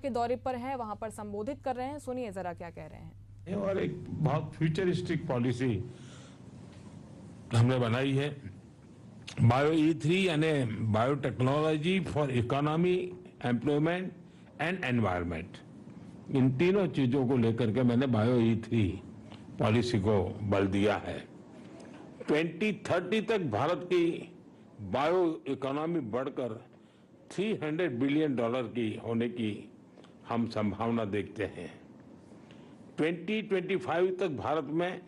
के दौरे पर हैं, वहां पर संबोधित कर रहे हैं। सुनिए जरा क्या कह रहे हैं। और एक बहुत फ्यूचरिस्टिक पॉलिसी हमने बनाई है, बायो E3 यानी biotechnology for economy, employment and environment. इन तीनों चीजों को लेकर के मैंने बायो E3 पॉलिसी को बल दिया है। 2030 तक भारत की बायो इकोनॉमी बढ़कर $300 बिलियन की होने की हम संभावना देखते हैं। 2025 तक भारत में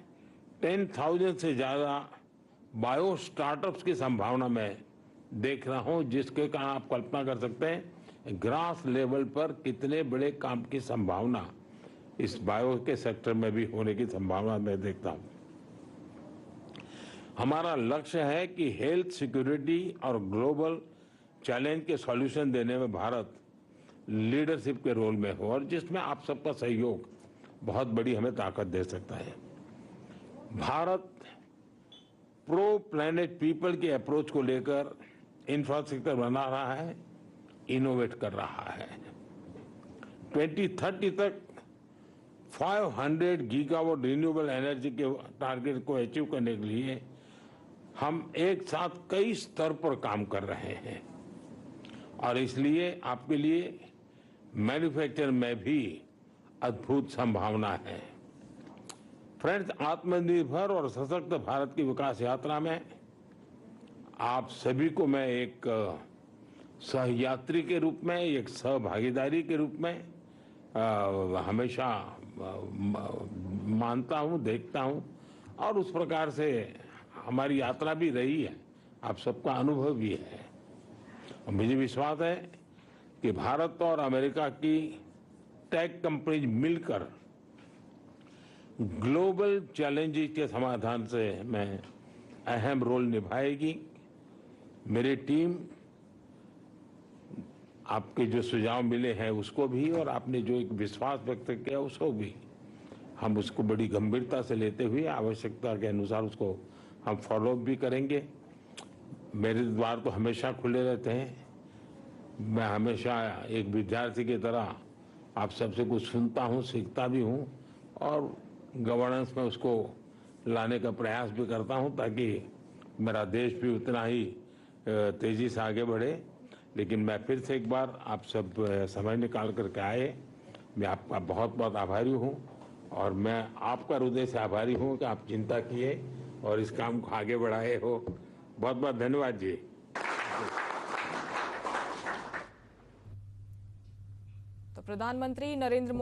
10,000 से ज्यादा बायो स्टार्टअप्स की संभावना मैं देख रहा हूं, जिसके कारण आप कल्पना कर सकते हैं ग्रास लेवल पर कितने बड़े काम की संभावना इस बायो के सेक्टर में भी होने की संभावना मैं देखता हूं। हमारा लक्ष्य है कि हेल्थ सिक्योरिटी और ग्लोबल चैलेंज के सॉल्यूशन देने में भारत लीडरशिप के रोल में हो, और जिसमें आप सबका सहयोग बहुत बड़ी हमें ताकत दे सकता है। भारत प्रो प्लैनेट पीपल की अप्रोच को लेकर इंफ्रास्ट्रक्चर बना रहा है, इनोवेट कर रहा है। 2030 तक 500 गीगावाट रिन्यूएबल एनर्जी के टारगेट को अचीव करने के लिए हम एक साथ कई स्तर पर काम कर रहे हैं, और इसलिए आपके लिए मैन्युफैक्चर में भी अद्भुत संभावना है। फ्रेंड्स, आत्मनिर्भर और सशक्त भारत की विकास यात्रा में आप सभी को मैं एक सहयात्री के रूप में, एक सहभागीदारी के रूप में हमेशा मानता हूं, देखता हूं, और उस प्रकार से हमारी यात्रा भी रही है, आप सबका अनुभव भी है। और मुझे विश्वास है कि भारत और अमेरिका की टेक कंपनीज मिलकर ग्लोबल चैलेंजेस के समाधान से में अहम रोल निभाएगी। मेरी टीम आपके जो सुझाव मिले हैं उसको भी, और आपने जो एक विश्वास व्यक्त किया उसको भी, हम उसको बड़ी गंभीरता से लेते हुए आवश्यकता के अनुसार उसको हम फॉलो अप भी करेंगे। मेरे द्वार तो हमेशा खुले रहते हैं। मैं हमेशा एक विद्यार्थी की तरह आप सबसे कुछ सुनता हूं, सीखता भी हूं, और गवर्नेंस में उसको लाने का प्रयास भी करता हूं, ताकि मेरा देश भी उतना ही तेजी से आगे बढ़े। लेकिन मैं फिर से एक बार आप सब समय निकाल करके आए, मैं आपका बहुत बहुत आभारी हूं, और मैं आपका हृदय से आभारी हूं कि आप चिंता किए और इस काम को आगे बढ़ाए हो। बहुत बहुत धन्यवाद जी। तो प्रधानमंत्री नरेंद्र मोदी